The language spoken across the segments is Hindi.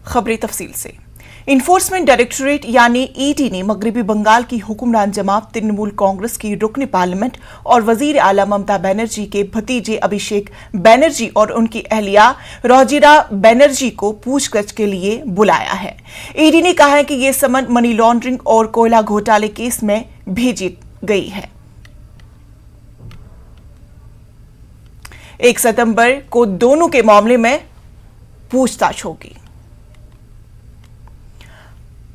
खबरें तफसील से। इन्फोर्समेंट डायरेक्टोरेट यानी ईडी ने मगरबी बंगाल की हुक्मरान जमात तृणमूल कांग्रेस की रुकन पार्लियामेंट और वजीर आला ममता बनर्जी के भतीजे अभिषेक बनर्जी और उनकी अहलिया रोजिरा बनर्जी को पूछताछ के लिए बुलाया है। ईडी ने कहा है कि ये समन मनी लॉन्ड्रिंग और कोयला घोटाले केस में भेजी गई है। 1 सितंबर को दोनों के मामले में पूछताछ होगी।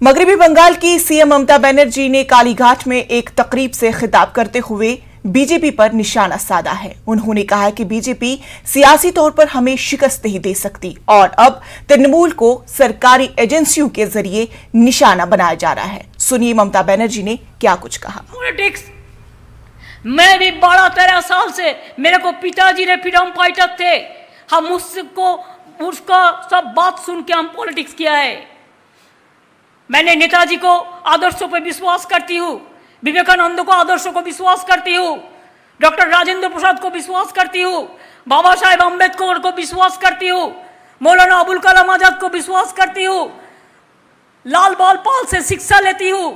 मगरबी बंगाल की सीएम ममता बनर्जी ने कालीघाट में एक तकरीब से खिताब करते हुए बीजेपी पर निशाना साधा है। उन्होंने कहा कि बीजेपी सियासी तौर पर हमें शिकस्त नहीं दे सकती और अब तृणमूल को सरकारी एजेंसियों के जरिए निशाना बनाया जा रहा है। सुनिए ममता बनर्जी ने क्या कुछ कहा। पॉलिटिक्स मैं भी 12-13 साल से, मेरे को पिताजी ने फ्रीडम फाइटर थे, हम उसका सब बात सुन के हम पॉलिटिक्स किया है। मैंने नेताजी को आदर्शों पर विश्वास करती हूँ, विवेकानंद को आदर्शों को विश्वास करती हूँ, डॉक्टर राजेंद्र प्रसाद को विश्वास करती हूँ, बाबा साहेब अम्बेडकर को विश्वास करती हूँ, मौलाना अबुल कलाम आजाद को विश्वास करती हूँ, लाल बाल पाल से शिक्षा लेती हूँ।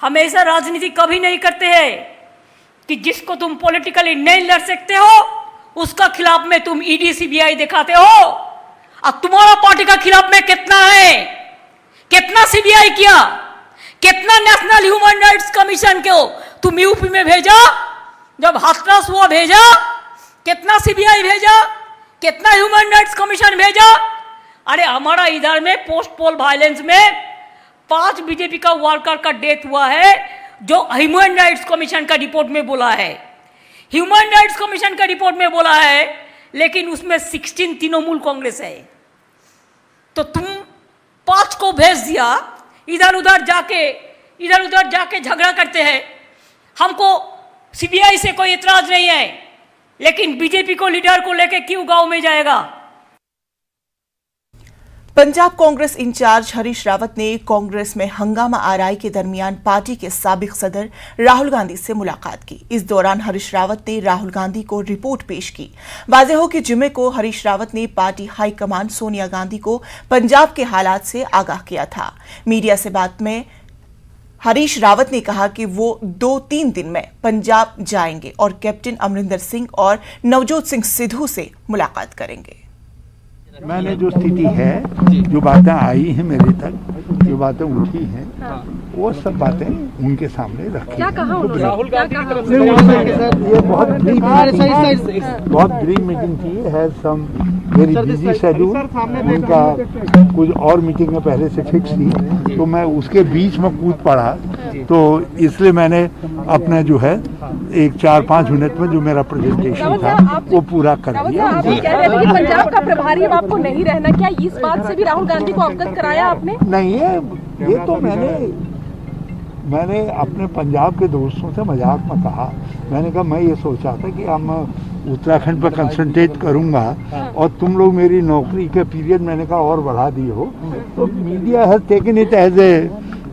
हमेशा राजनीति कभी नहीं करते हैं कि जिसको तुम पॉलिटिकली नहीं लड़ सकते हो उसका खिलाफ में तुम ईडी सीबीआई दिखाते हो। अब तुम्हारा पार्टी का खिलाफ में कितना है, कितना सीबीआई किया, कितना नेशनल ह्यूमन राइट्स कमीशन को तुम यूपी में भेजा, जब हाथरस हुआ भेजा, कितना सीबीआई भेजा, कितना ह्यूमन राइट्स कमीशन भेजा। अरे हमारा इधर में पोस्ट पोल वायलेंस में 5 बीजेपी का वर्कर का डेथ हुआ है, जो ह्यूमन राइट्स कमीशन का रिपोर्ट में बोला है। ह्यूमन राइट्स कमीशन का रिपोर्ट में बोला है, लेकिन उसमें 16 तृणमूल कांग्रेस है। तो तुम 5 को भेज दिया, इधर उधर जाके झगड़ा करते हैं। हमको सीबीआई से कोई इतराज नहीं है, लेकिन बीजेपी को लीडर को लेके क्यों गांव में जाएगा। पंजाब कांग्रेस इंचार्ज हरीश रावत ने कांग्रेस में हंगामा आराई के दरमियान पार्टी के साबिक सदर राहुल गांधी से मुलाकात की। इस दौरान हरीश रावत ने राहुल गांधी को रिपोर्ट पेश की। वाज़ेह हो कि जुमे को हरीश रावत ने पार्टी हाईकमान सोनिया गांधी को पंजाब के हालात से आगाह किया था। मीडिया से बात में हरीश रावत ने कहा कि वो 2-3 दिन में पंजाब जाएंगे और कैप्टन अमरिंदर सिंह और नवजोत सिंह सिद्धू से मुलाकात करेंगे। मैंने जो स्थिति है, जो बातें आई हैं मेरे तक, जो बातें उठी हैं, वो सब बातें उनके सामने रखी। क्या कहा उन्होंने? राहुल गांधी की तरफ से ये बहुत ब्रीफ मीटिंग थी, है सम वेरी बिजी शेड्यूल। उनका कुछ और मीटिंगें पहले से फिक्स थी, तो मैं उसके बीच में कूद पड़ा, तो इसलिए मैंने अपना जो है 4-5 मिनट में जो मेरा प्रेजेंटेशन था वो पूरा कर दिया। पंजाब का प्रभारी आपको नहीं रहना, क्या इस बात से भी राहुल गांधी को अवगत कराया आपने? नहीं, ये तो मैंने अपने पंजाब के दोस्तों से मजाक में कहा। मैंने कहा मैं ये सोचा था कि हम उत्तराखंड पर कंसंट्रेट करूंगा और तुम लोग मेरी नौकरी के पीरियड मैंने कहा और बढ़ा दी हो, तो media has taken it as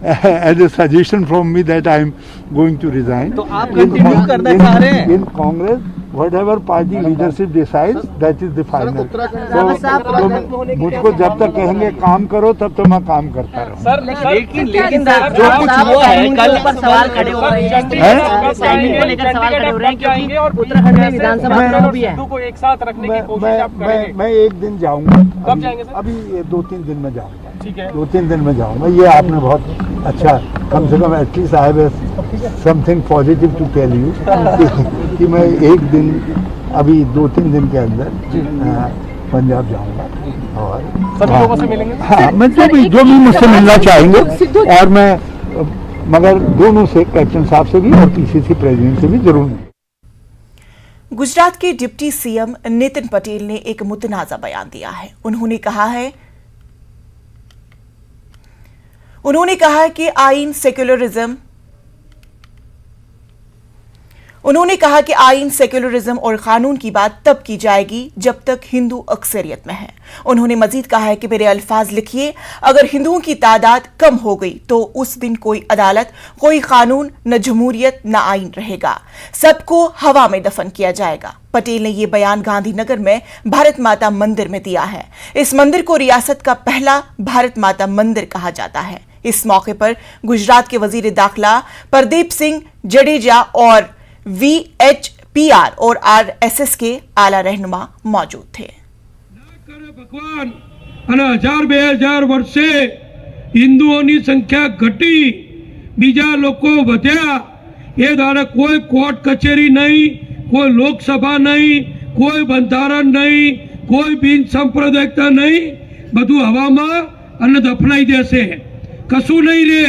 a suggestion from me that I am going to resign. तो आप कंटिन्यू करना चाह रहे हैं? In Congress, whatever party leadership decides, that is the final. तो मुझको जब तक कहेंगे काम करो, तब तो मैं काम करता रहूँ। सर, लेकिन जो कुछ हुआ है, कल पर सवाल खड़े हो रहे हैं, टाइमिंग को लेकर सवाल खड़े हो रहे हैं, क्योंकि उत्तराखंड में विधानसभा चुनाव भी है। को एक साथ रखने की कोशिश आप करेंगे? मैं एक दिन जाऊँगा। कब जाएंगे सर? अभी 2-3 दिन में जाऊँगा। ठीक है, 2-3 दिन में जाऊँगा। ये आपने बहुत अच्छा, कम से कम at least I have something positive to tell you कि मैं एक दिन, अभी 2-3 दिन के अंदर पंजाब जाऊँगा और सभी लोगों से मिलेंगे। हाँ, मैं जो भी मुझसे मिलना चाहेंगे, और मैं मगर दोनों से, कैप्टन साहब से भी और पीसीसी प्रेसिडेंट से भी जरूर मिलूंगा। गुजरात के डिप्टी सीएम नितिन पटेल ने एक मुतनाज़ा बयान दिया है। उन्होंने कहा है कि आईन सेक्युलरिज्म उन्होंने कहा कि आइन, सेक्युलरिज्म और कानून की बात तब की जाएगी जब तक हिंदू अक्सरियत में है। उन्होंने मजीद कहा है कि मेरे अल्फाज लिखिए, अगर हिंदुओं की तादाद कम हो गई तो उस दिन कोई अदालत, कोई कानून, न जमहूरियत, न आइन रहेगा। सबको हवा में दफन किया जाएगा। पटेल ने यह बयान गांधीनगर में भारत माता मंदिर में दिया है। इस मंदिर को रियासत का पहला भारत माता मंदिर कहा जाता है। इस मौके पर गुजरात के वजीर दाखिला प्रदीप सिंह जडेजा और VHPR और RSS के आला रहनुमा मौजूद थे। ભગવાન અને 1000-2000 વર્ષે હિન્દુઓની સંખ્યા ઘટી, બીજા લોકો વધ્યા, એ દ્વારા કોઈ કોર્ટ કચેરી નહીં, કોઈ લોકસભા નહીં, કોઈ બંધારણ નહીં, કોઈ બિન સાંપ્રદાયિકતા નહીં, બધું હવામાં અને દફનાઈ દેશે, કશું નહીં રે।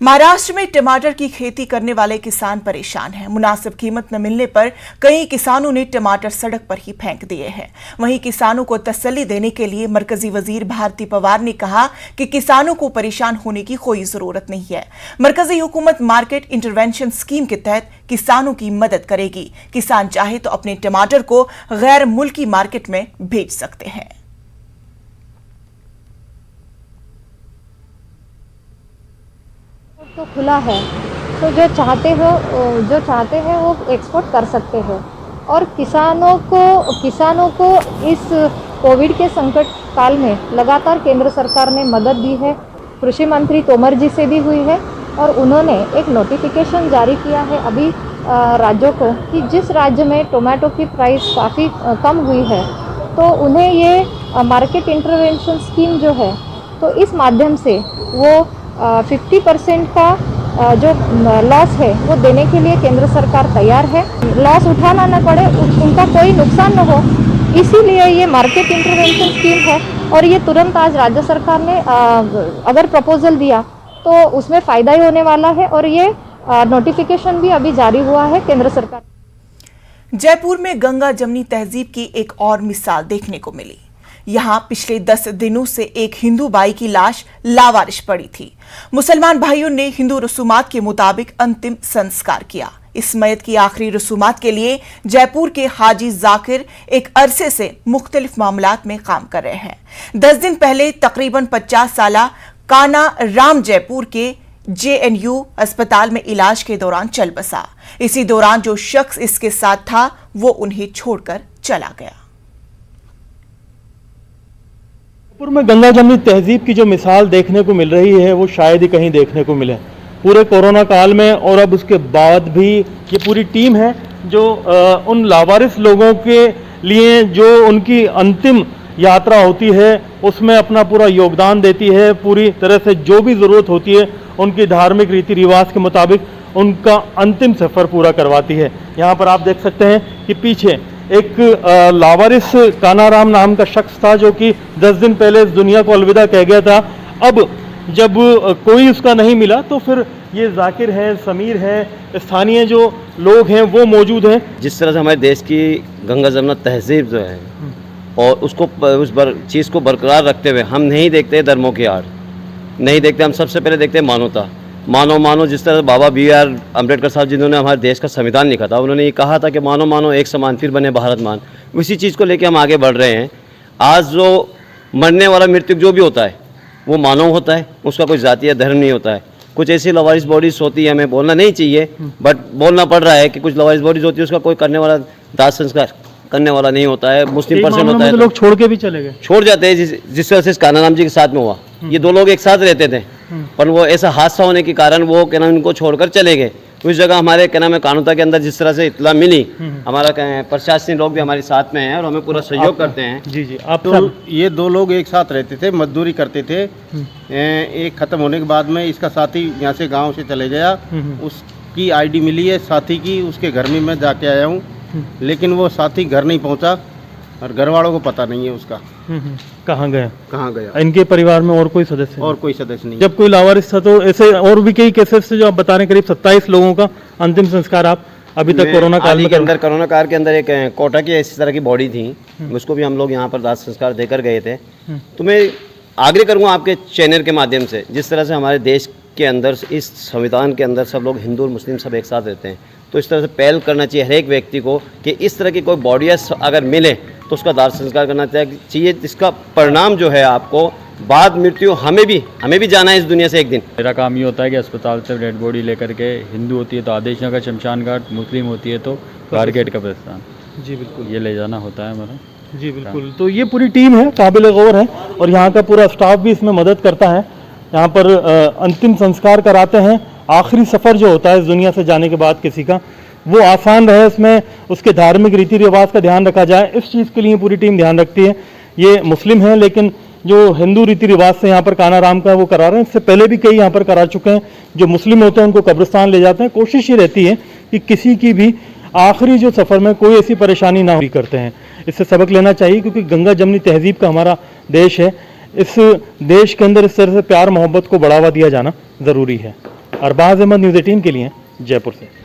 महाराष्ट्र में टमाटर की खेती करने वाले किसान परेशान हैं। मुनासिब कीमत न मिलने पर कई किसानों ने टमाटर सड़क पर ही फेंक दिए हैं। वहीं किसानों को तसल्ली देने के लिए मरकजी वजीर भारती पवार ने कहा कि किसानों को परेशान होने की कोई जरूरत नहीं है। मरकजी हुकूमत मार्केट इंटरवेंशन स्कीम के तहत किसानों की मदद करेगी। किसान चाहे तो अपने टमाटर को गैर मुल्की मार्केट में भेज सकते हैं। तो खुला है, तो जो चाहते हैं वो एक्सपोर्ट कर सकते हैं। और किसानों को इस कोविड के संकट काल में लगातार केंद्र सरकार ने मदद दी है। कृषि मंत्री तोमर जी से भी हुई है और उन्होंने एक नोटिफिकेशन जारी किया है अभी राज्यों को कि जिस राज्य में टोमेटो की प्राइस काफ़ी कम हुई है तो उन्हें ये मार्केट इंटरवेंशन स्कीम जो है, तो इस माध्यम से वो 50% का जो लॉस है वो देने के लिए केंद्र सरकार तैयार है। लॉस उठाना न पड़े, उनका कोई नुकसान न हो, इसीलिए ये मार्केट इंटरवेंशन स्कीम है। और ये तुरंत आज राज्य सरकार ने अगर प्रपोजल दिया तो उसमें फ़ायदा ही होने वाला है। और ये नोटिफिकेशन भी अभी जारी हुआ है केंद्र सरकार। जयपुर में गंगा जमनी तहजीब की एक और मिसाल देखने को मिली। यहां पिछले 10 दिनों से एक हिंदू बाई की लाश लावारिश पड़ी थी। मुसलमान भाइयों ने हिंदू रसूमात के मुताबिक अंतिम संस्कार किया। इस मयत की आखिरी रसूमात के लिए जयपुर के हाजी जाकिर एक अरसे से मुख्तलिफ मामलात में काम कर रहे हैं। 10 दिन पहले तकरीबन 50 साला काना राम जयपुर के JNU अस्पताल में इलाज के दौरान चल बसा। इसी दौरान जो शख्स इसके साथ था वो उन्हें छोड़कर चला गया। जयपुर में गंगा जमनी तहजीब की जो मिसाल देखने को मिल रही है वो शायद ही कहीं देखने को मिले पूरे कोरोना काल में। और अब उसके बाद भी ये पूरी टीम है जो उन लावारिस लोगों के लिए जो उनकी अंतिम यात्रा होती है उसमें अपना पूरा योगदान देती है। पूरी तरह से जो भी ज़रूरत होती है उनकी धार्मिक रीति रिवाज के मुताबिक उनका अंतिम सफ़र पूरा करवाती है। यहाँ पर आप देख सकते हैं कि पीछे एक लावारिस कानाराम नाम का शख्स था जो कि 10 दिन पहले इस दुनिया को अलविदा कह गया था। अब जब कोई उसका नहीं मिला तो फिर ये जाकिर है, समीर है, स्थानीय जो लोग हैं वो मौजूद हैं। जिस तरह से हमारे देश की गंगा जमुना तहजीब जो है और उसको उस चीज़ को बरकरार रखते हुए हम नहीं देखते धर्मों की आड़, नहीं देखते। हम सबसे पहले देखते हैं मानवता। मानो जिस तरह बाबा BR अम्बेडकर साहब जिन्होंने हमारे देश का संविधान लिखा था, उन्होंने ये कहा था कि मानो एक समान फिर बने भारत मान। उसी चीज़ को लेके हम आगे बढ़ रहे हैं। आज जो मरने वाला मृत्यु जो भी होता है वो मानव होता है, उसका कोई जाति या धर्म नहीं होता है। कुछ ऐसी लवारिस बॉडीज होती है, हमें बोलना नहीं चाहिए बट बोलना पड़ रहा है कि कुछ लवारिस बॉडीज होती है उसका कोई करने वाला दाह संस्कार करने वाला नहीं होता है, मुस्लिम पर्सन होता है। तो लोग छोड़ के भी चले गए, छोड़ जाते हैं। जिस तरह से कानाराम जी के साथ में हुआ, ये 2 लोग एक साथ रहते थे पर वो ऐसा हादसा होने के कारण वो क्या नाम उनको छोड़कर चले गए। तो इस जगह हमारे क्या नाम है कानूता के अंदर जिस तरह से इत्तला मिली, हमारा प्रशासनिक लोग भी हमारे साथ में हैं और हमें पूरा सहयोग करते हैं। जी आप तो ये 2 लोग एक साथ रहते थे, मजदूरी करते थे। एक ख़त्म होने के बाद में इसका साथी यहाँ से गांव से चले गया, उसकी ID मिली है साथी की, उसके घर में मैं जाके आया हूँ लेकिन वो साथी घर नहीं पहुँचा और घर वालों को पता नहीं है उसका कहाँ गया। इनके परिवार में और कोई सदस्य नहीं। जब कोई लावारिस था तो ऐसे और भी कई केसेस से जो आप बता रहे हैं, करीब 27 लोगों का अंतिम संस्कार आप अभी तक कोरोना काल के अंदर एक कोटा की इस तरह की बॉडी थी, उसको भी हम लोग यहाँ पर दाह संस्कार देकर गए थे। तो मैं आग्रह करूँगा आपके चैनल के माध्यम से, जिस तरह से हमारे देश के अंदर, इस संविधान के अंदर सब लोग हिंदू और मुस्लिम सब एक साथ रहते हैं। तो इस तरह से पहल करना चाहिए हर एक व्यक्ति को कि इस तरह की कोई बॉडी अगर मिले तो उसका दाह संस्कार करना चाहिए, जिसका परिणाम जो है आपको बाद मृत्यु हमें भी जाना है इस दुनिया से एक दिन। मेरा काम ये होता है कि अस्पताल से डेड बॉडी लेकर के, हिंदू होती है तो आदेश नगर शमशान घाट, मुस्लिम होती है तो कारगेट कब्रिस्तान, जी बिल्कुल, ये ले जाना होता है हमारा। जी बिल्कुल, तो ये पूरी टीम है, काबिल गौर है, और यहाँ का पूरा स्टाफ भी इसमें मदद करता है। यहाँ पर अंतिम संस्कार कराते हैं। आखिरी सफ़र जो होता है इस दुनिया से जाने के बाद किसी का, वो आसान रहे, उसमें उसके धार्मिक रीति रिवाज का ध्यान रखा जाए, इस चीज़ के लिए पूरी टीम ध्यान रखती है। ये मुस्लिम हैं, लेकिन जो हिंदू रीति रिवाज से यहाँ पर कानाराम का वो करा रहे हैं। इससे पहले भी कई यहाँ पर करा चुके हैं। जो मुस्लिम होते हैं उनको कब्रिस्तान ले जाते हैं। कोशिश ये रहती है कि किसी की भी आखिरी जो सफ़र में कोई ऐसी परेशानी ना हुई करते हैं। इससे सबक लेना चाहिए, क्योंकि गंगा जमनी तहजीब का हमारा देश है। इस देश के अंदर इस तरह से प्यार मोहब्बत को बढ़ावा दिया जाना ज़रूरी है। अरबाज अहमद, न्यूज़ 18 के लिए, जयपुर से।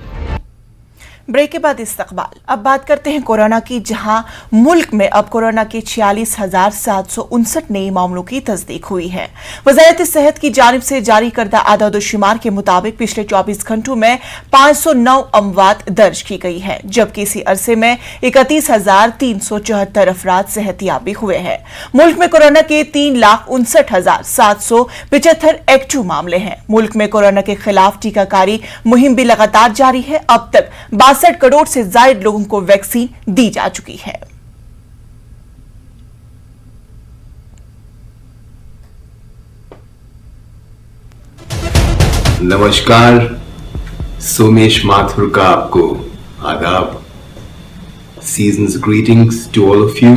ब्रेक के बाद इस्तकबाल। अब बात करते हैं कोरोना की, जहां मुल्क में अब कोरोना के 46,759 नए मामलों की तस्दीक हुई है। वज़ारत सेहत की जानिब से जारी करदा आदाद-ओ-शुमार के मुताबिक पिछले 24 घंटों में 509 अमवात दर्ज की गई है, जबकि इसी अरसे में 31,374 अफराद सेहतियाबी हुए हैं। मुल्क में कोरोना के 3,59,775 एक्टिव मामले हैं। मुल्क में कोरोना के खिलाफ टीकाकारी मुहिम भी लगातार जारी है। अब तक 62 करोड़ से ज्यादा लोगों को वैक्सीन दी जा चुकी है। नमस्कार, सोमेश माथुर का आपको आदाब। Season's greetings to all of you.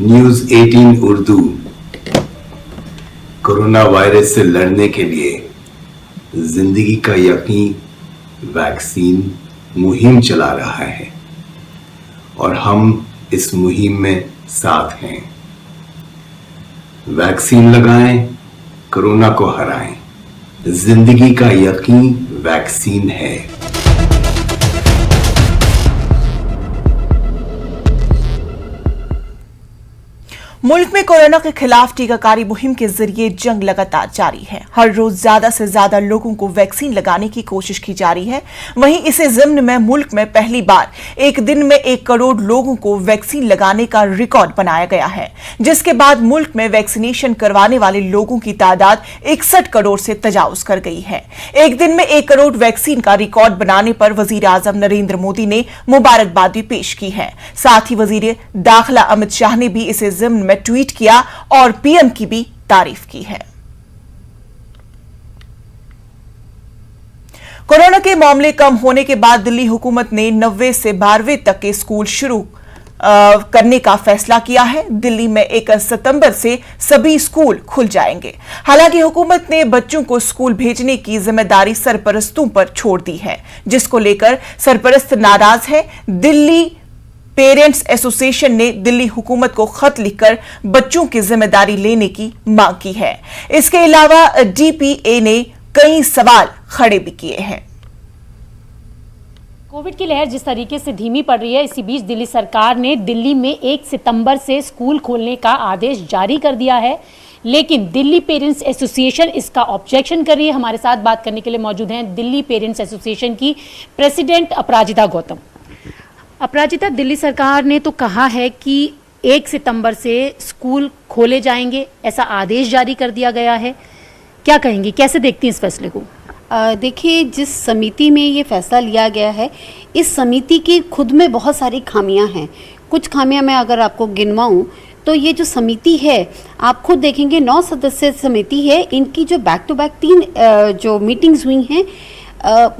News 18 Urdu corona virus से लड़ने के लिए जिंदगी का यकीन वैक्सीन मुहिम चला रहा है और हम इस मुहिम में साथ हैं। वैक्सीन लगाएं, कोरोना को हराएं। जिंदगी का यकीन वैक्सीन है। मुल्क में कोरोना के खिलाफ टीकाकारी मुहिम के जरिए जंग लगातार जारी है। हर रोज ज्यादा से ज्यादा लोगों को वैक्सीन लगाने की कोशिश की जा रही है। वहीं इसी ज़िम्न में मुल्क में पहली बार एक दिन में 1 करोड़ लोगों को वैक्सीन लगाने का रिकॉर्ड बनाया गया है, जिसके बाद मुल्क में वैक्सीनेशन करवाने वाले लोगों की तादाद 61 करोड़ से तजावुज कर गई है। एक दिन में 1 करोड़ वैक्सीन का रिकॉर्ड बनाने पर वजीर आजम नरेंद्र मोदी ने मुबारकबाद भी पेश की है। साथ ही वजीर दाखिला अमित शाह ने भी इसे ज़िम्न में ट्वीट किया और पीएम की भी तारीफ की है। कोरोना के मामले कम होने के बाद दिल्ली हुकूमत ने 90 से 12वीं तक के स्कूल शुरू करने का फैसला किया है। दिल्ली में 1 सितंबर से सभी स्कूल खुल जाएंगे। हालांकि हुकूमत ने बच्चों को स्कूल भेजने की जिम्मेदारी सरपरस्तों पर छोड़ दी है, जिसको लेकर सरपरस्त नाराज है। दिल्ली पेरेंट्स एसोसिएशन ने दिल्ली हुकूमत को खत लिखकर बच्चों की जिम्मेदारी लेने की मांग की है। इसके अलावा डीपीए ने कई सवाल खड़े भी किए हैं। कोविड की लहर जिस तरीके से धीमी पड़ रही है, इसी बीच दिल्ली सरकार ने दिल्ली में 1 सितंबर से स्कूल खोलने का आदेश जारी कर दिया है, लेकिन दिल्ली पेरेंट्स एसोसिएशन इसका ऑब्जेक्शन कर रही है। हमारे साथ बात करने के लिए मौजूद हैं दिल्ली पेरेंट्स एसोसिएशन की प्रेसिडेंट अपराजिता गौतम। अपराजिता, दिल्ली सरकार ने तो कहा है कि 1 सितंबर से स्कूल खोले जाएंगे, ऐसा आदेश जारी कर दिया गया है। क्या कहेंगी, कैसे देखती हैं इस फैसले को? देखिए, जिस समिति में ये फैसला लिया गया है, इस समिति की खुद में बहुत सारी खामियां हैं। कुछ खामियां मैं अगर आपको गिनवाऊं तो ये जो समिति है, आप खुद देखेंगे 9 सदस्य समिति है। इनकी जो बैक टू बैक 3 जो मीटिंग्स हुई हैं,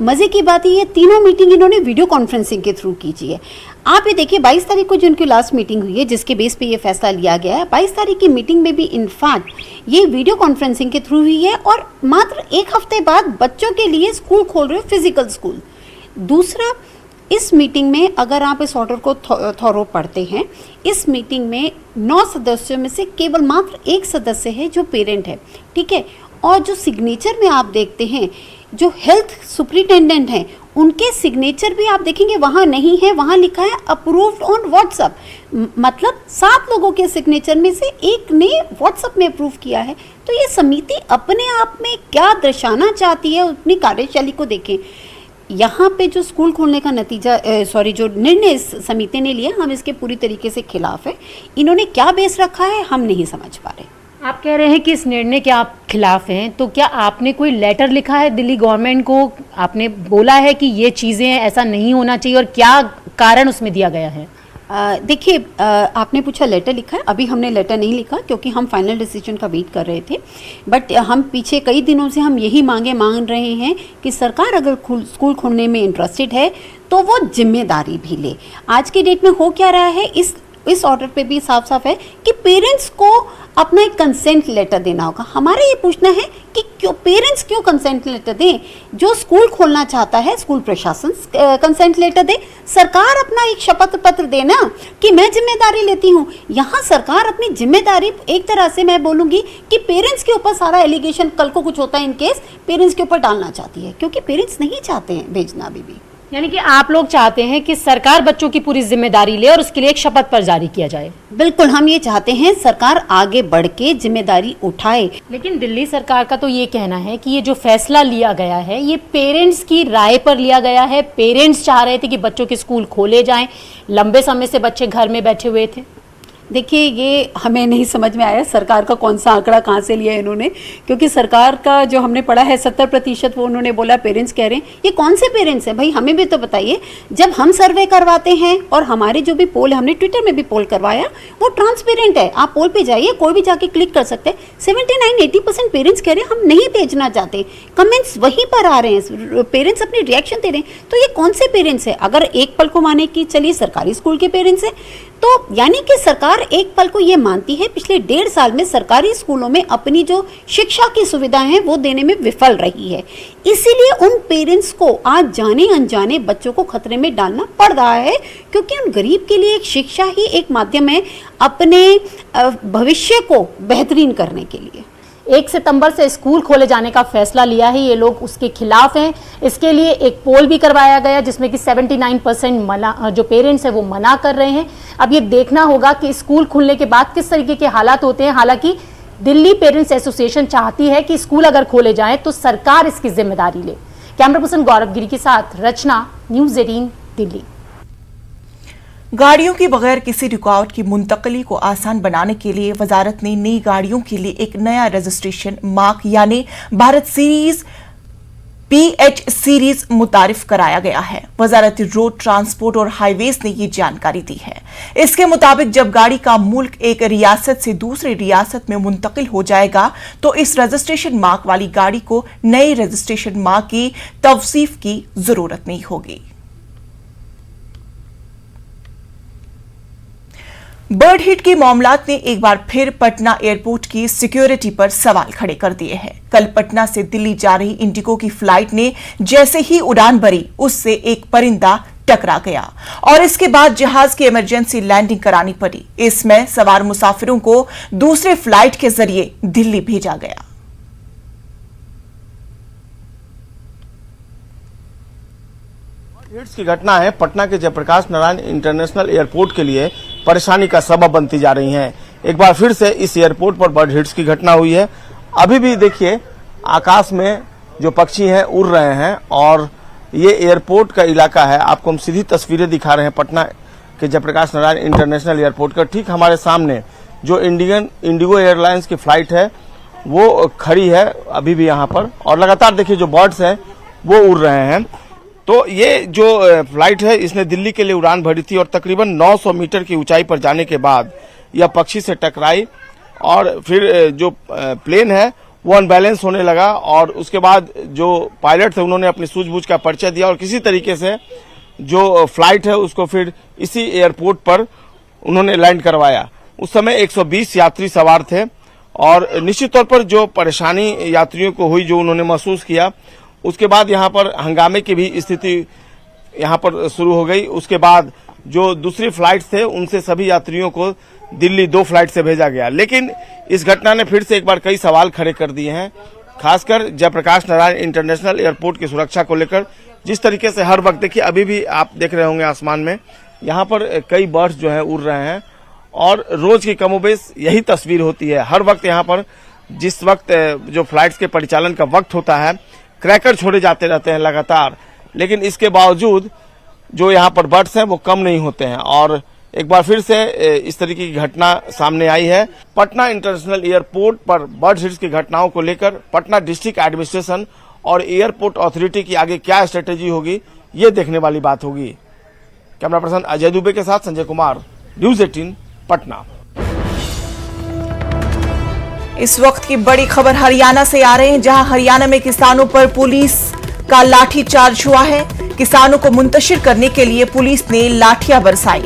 मज़े की बात ये तीनों मीटिंग इन्होंने वीडियो कॉन्फ्रेंसिंग के थ्रू कीजिए है। आप ये देखिए 22 तारीख को जो उनकी लास्ट मीटिंग हुई है, जिसके बेस पे ये फैसला लिया गया है, 22 तारीख की मीटिंग में भी इनफैक्ट ये वीडियो कॉन्फ्रेंसिंग के थ्रू हुई है और मात्र 1 हफ्ते बाद बच्चों के लिए स्कूल खोल रहे हो, फिजिकल स्कूल। दूसरा, इस मीटिंग में अगर आप इस ऑर्डर को थॉरो पढ़ते हैं, इस मीटिंग में 9 सदस्यों में से केवल मात्र 1 सदस्य है जो पेरेंट है, ठीक है। और जो सिग्नेचर में आप देखते हैं, जो हेल्थ सुपरिटेंडेंट हैं, उनके सिग्नेचर भी आप देखेंगे वहां नहीं है, वहां लिखा है अप्रूव्ड ऑन व्हाट्सएप। मतलब 7 लोगों के सिग्नेचर में से एक ने व्हाट्सएप में अप्रूव किया है। तो ये समिति अपने आप में क्या दर्शाना चाहती है, अपनी कार्यशैली को देखें। यहाँ पे जो स्कूल खोलने का नतीजा जो निर्णय इस समिति ने लिया, हम इसके पूरी तरीके से खिलाफ है। इन्होंने क्या बेस रखा है हम नहीं समझ पा रहे। आप कह रहे हैं कि इस निर्णय के आप खिलाफ हैं, तो क्या आपने कोई लेटर लिखा है दिल्ली गवर्नमेंट को? आपने बोला है कि ये चीज़ें ऐसा नहीं होना चाहिए, और क्या कारण उसमें दिया गया है? देखिए, आपने पूछा लेटर लिखा है, अभी हमने लेटर नहीं लिखा क्योंकि हम फाइनल डिसीजन का वेट कर रहे थे। बट हम पीछे कई दिनों से हम यही मांग रहे हैं कि सरकार अगर स्कूल खोलने में इंटरेस्टेड है तो वो जिम्मेदारी भी ले। आज के डेट में हो क्या रहा है, इस ऑर्डर पे भी साफ साफ है कि पेरेंट्स को अपना एक कंसेंट लेटर देना होगा। हमारा ये पूछना है कि पेरेंट्स क्यों कंसेंट लेटर दें? जो स्कूल खोलना चाहता है स्कूल प्रशासन कंसेंट लेटर दे, सरकार अपना एक शपथ पत्र देना कि मैं जिम्मेदारी लेती हूँ। यहाँ सरकार अपनी जिम्मेदारी एक तरह से मैं बोलूँगी कि पेरेंट्स के ऊपर सारा एलिगेशन, कल को कुछ होता है इन केस, पेरेंट्स के ऊपर डालना चाहती है, क्योंकि पेरेंट्स नहीं चाहते हैं भेजना अभी भी। यानी कि आप लोग चाहते हैं कि सरकार बच्चों की पूरी जिम्मेदारी ले और उसके लिए एक शपथ पत्र जारी किया जाए। बिल्कुल, हम ये चाहते हैं सरकार आगे बढ़ के जिम्मेदारी उठाए। लेकिन दिल्ली सरकार का तो ये कहना है कि ये जो फैसला लिया गया है ये पेरेंट्स की राय पर लिया गया है। पेरेंट्स चाह रहे थे कि बच्चों के स्कूल खोले जाएं, लंबे समय से बच्चे घर में बैठे हुए थे। देखिए, ये हमें नहीं समझ में आया सरकार का कौन सा आंकड़ा कहाँ से लिया इन्होंने, क्योंकि सरकार का जो हमने पढ़ा है 70% वो उन्होंने बोला पेरेंट्स कह रहे हैं। ये कौन से पेरेंट्स हैं भाई, हमें भी तो बताइए। जब हम सर्वे करवाते हैं और हमारे जो भी पोल, हमने ट्विटर में भी पोल करवाया, वो ट्रांसपेरेंट है। आप पोल पे जाइए, कोई भी जाके क्लिक कर सकते हैं। 79-80% पेरेंट्स कह रहे हैं हम नहीं भेजना चाहते। कमेंट्स वहीं पर आ रहे हैं, पेरेंट्स अपने रिएक्शन दे रहे हैं। तो ये कौन से पेरेंट्स हैं? अगर एक पल को माने कि चलिए सरकारी स्कूल के पेरेंट्स हैं, तो यानी कि सरकार एक पल को ये मानती है पिछले 1.5 साल में सरकारी स्कूलों में अपनी जो शिक्षा की सुविधाएं हैं वो देने में विफल रही है। इसीलिए उन पेरेंट्स को आज जाने अनजाने बच्चों को खतरे में डालना पड़ रहा है, क्योंकि उन गरीब के लिए एक शिक्षा ही एक माध्यम है अपने भविष्य को बेहतरीन करने के लिए। 1 सितंबर से स्कूल खोले जाने का फैसला लिया है, ये लोग उसके खिलाफ हैं। इसके लिए एक पोल भी करवाया गया जिसमें कि 79% जो पेरेंट्स हैं वो मना कर रहे हैं। अब ये देखना होगा कि स्कूल खुलने के बाद किस तरीके के हालात होते हैं। हालांकि दिल्ली पेरेंट्स एसोसिएशन चाहती है कि स्कूल अगर खोले जाएं तो सरकार इसकी जिम्मेदारी ले। कैमरा पर्सन गौरव गिरी के साथ रचना, न्यूज़ 18 दिल्ली। गाड़ियों की बगैर किसी रुकावट की मुंतकली को आसान बनाने के लिए वजारत ने नई गाड़ियों के लिए एक नया रजिस्ट्रेशन मार्क यानी भारत सीरीज PH सीरीज मुतारिफ कराया गया है। वजारत रोड ट्रांसपोर्ट और हाईवेज ने ये जानकारी दी है। इसके मुताबिक जब गाड़ी का मुल्क एक रियासत से दूसरी रियासत में मुंतकिल हो जाएगा तो इस रजिस्ट्रेशन मार्क वाली गाड़ी को नई रजिस्ट्रेशन मार्क की तवसीफ की जरूरत नहीं होगी। बर्ड हिट के मामलात ने एक बार फिर पटना एयरपोर्ट की सिक्योरिटी पर सवाल खड़े कर दिए हैं। कल पटना से दिल्ली जा रही इंडिगो की फ्लाइट ने जैसे ही उड़ान भरी उससे एक परिंदा टकरा गया और इसके बाद जहाज की इमरजेंसी लैंडिंग करानी पड़ी। इसमें सवार मुसाफिरों को दूसरे फ्लाइट के जरिए दिल्ली भेजा गया। हिट्स की घटना है पटना के जयप्रकाश नारायण इंटरनेशनल एयरपोर्ट के लिए परेशानी का सबब बनती जा रही हैं। एक बार फिर से इस एयरपोर्ट पर बर्ड हिट्स की घटना हुई है। अभी भी देखिए आकाश में जो पक्षी हैं उड़ रहे हैं और ये एयरपोर्ट का इलाका है। आपको हम सीधी तस्वीरें दिखा रहे हैं पटना के जयप्रकाश नारायण इंटरनेशनल एयरपोर्ट का। ठीक हमारे सामने जो इंडिगो एयरलाइंस की फ्लाइट है वो खड़ी है अभी भी यहाँ पर और लगातार देखिए जो बर्ड्स हैं वो उड़ रहे हैं। तो ये जो फ्लाइट है इसने दिल्ली के लिए उड़ान भरी थी और तकरीबन 900 मीटर की ऊंचाई पर जाने के बाद यह पक्षी से टकराई और फिर जो प्लेन है वो अनबैलेंस होने लगा और उसके बाद जो पायलट थे उन्होंने अपनी सूझबूझ का परिचय दिया और किसी तरीके से जो फ्लाइट है उसको फिर इसी एयरपोर्ट पर उन्होंने लैंड करवाया। उस समय 120 यात्री सवार थे और निश्चित तौर पर जो परेशानी यात्रियों को हुई जो उन्होंने महसूस किया उसके बाद यहाँ पर हंगामे की भी स्थिति यहाँ पर शुरू हो गई। उसके बाद जो दूसरी फ्लाइट थे उनसे सभी यात्रियों को दिल्ली 2 फ्लाइट से भेजा गया। लेकिन इस घटना ने फिर से एक बार कई सवाल खड़े कर दिए हैं खासकर जयप्रकाश नारायण इंटरनेशनल एयरपोर्ट की सुरक्षा को लेकर जिस तरीके से हर वक्त, देखिए अभी भी आप देख रहे होंगे आसमान में यहाँ पर कई बर्ड्स जो है उड़ रहे हैं और रोज की कमोबेश यही तस्वीर होती है। हर वक्त यहाँ पर जिस वक्त जो फ्लाइट्स के परिचालन का वक्त होता है, क्रैकर छोड़े जाते रहते हैं लगातार, लेकिन इसके बावजूद जो यहाँ पर बर्ड्स हैं वो कम नहीं होते हैं। और एक बार फिर से इस तरीके की घटना सामने आई है। पटना इंटरनेशनल एयरपोर्ट पर बर्ड हिट्स की घटनाओं को लेकर पटना डिस्ट्रिक्ट एडमिनिस्ट्रेशन और एयरपोर्ट अथॉरिटी की आगे क्या स्ट्रेटेजी होगी, ये देखने वाली बात होगी। कैमरा पर्सन अजय दुबे के साथ संजय कुमार, न्यूज़ 18 पटना। इस वक्त की बड़ी खबर हरियाणा से आ रहे हैं, जहां हरियाणा में किसानों पर पुलिस का लाठीचार्ज हुआ है। किसानों को मुंतशिर करने के लिए पुलिस ने लाठियां बरसाई।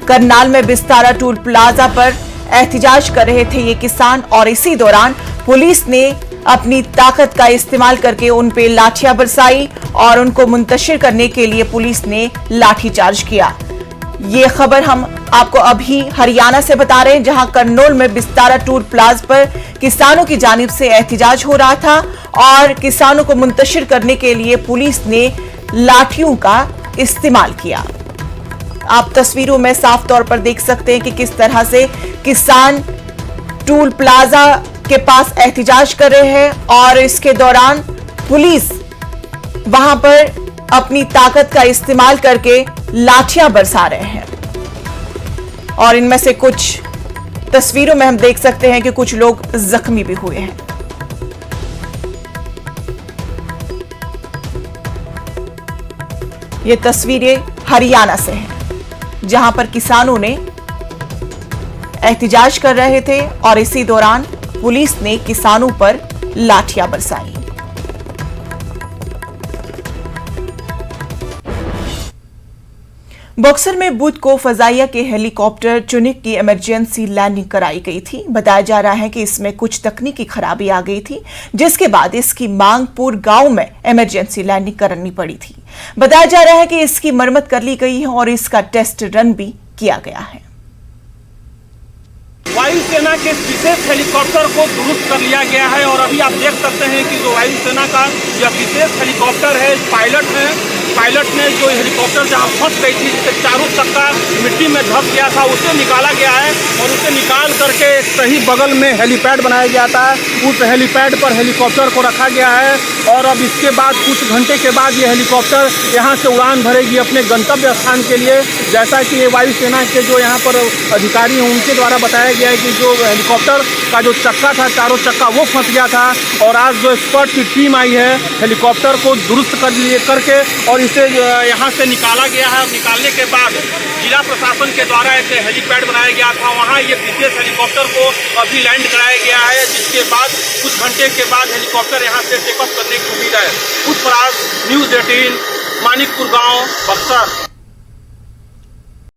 करनाल में बिस्तारा टोल प्लाजा पर एहतिजाज कर रहे थे ये किसान और इसी दौरान पुलिस ने अपनी ताकत का इस्तेमाल करके उन पे लाठियां बरसाई और उनको मुंतशिर करने के लिए पुलिस ने लाठीचार्ज किया। ये खबर हम आपको अभी हरियाणा से बता रहे हैं, जहां करनौल में बिस्तारा टूर प्लाजा पर किसानों की जानिब से एहतिजाज हो रहा था और किसानों को मुंतशिर करने के लिए पुलिस ने लाठियों का इस्तेमाल किया। आप तस्वीरों में साफ तौर पर देख सकते हैं कि किस तरह से किसान टूल प्लाजा के पास एहतिजाज कर रहे हैं और इसके दौरान पुलिस वहां पर अपनी ताकत का इस्तेमाल करके लाठियां बरसा रहे हैं। और इनमें से कुछ तस्वीरों में हम देख सकते हैं कि कुछ लोग जख्मी भी हुए हैं। ये तस्वीरें हरियाणा से हैं, जहां पर किसानों ने एहतिजाज कर रहे थे और इसी दौरान पुलिस ने किसानों पर लाठियां बरसाई। बक्सर में बुध को फजाइया के हेलीकॉप्टर चुनिक की इमरजेंसी लैंडिंग कराई गई थी। बताया जा रहा है कि इसमें कुछ तकनीकी खराबी आ गई थी, जिसके बाद इसकी मांगपुर गांव में इमरजेंसी लैंडिंग करनी पड़ी थी। बताया जा रहा है कि इसकी मरम्मत कर ली गई है और इसका टेस्ट रन भी किया गया है। वायुसेना के विशेष हेलीकॉप्टर को दुरुस्त कर लिया गया है और अभी आप देख सकते हैं कि जो वायुसेना का यह विशेष हेलीकॉप्टर है, पायलट ने जो हेलीकॉप्टर जहां फंस गई थी, जिससे चारों चक्का मिट्टी में धंस गया था, उसे निकाला गया है और उसे निकाल करके सही बगल में हेलीपैड बनाया गया था। उस हेलीपैड पर हेलीकॉप्टर को रखा गया है और अब इसके बाद कुछ घंटे के बाद ये हेलीकॉप्टर यहाँ से उड़ान भरेगी अपने गंतव्य स्थान के लिए। जैसा कि वायुसेना के जो यहाँ पर अधिकारी हैं उनके द्वारा बताया गया है कि जो हेलीकॉप्टर का जो चक्का था, चारों चक्का वो फंस गया था और आज जो एक्सपर्ट की टीम आई है हेलीकॉप्टर को दुरुस्त करके और इसे यहाँ से निकाला गया है। निकालने के बाद जिला प्रशासन के द्वारा एक हेलीपैड बनाया गया था, वहाँ ये विशेष हेलीकॉप्टर को अभी लैंड कराया गया है, जिसके बाद कुछ घंटे के बाद हेलीकॉप्टर यहाँ से टेक ऑफ करने की उम्मीद है। पुष्पराज, न्यूज़ 18, मानिकपुर गाँव, बक्सर।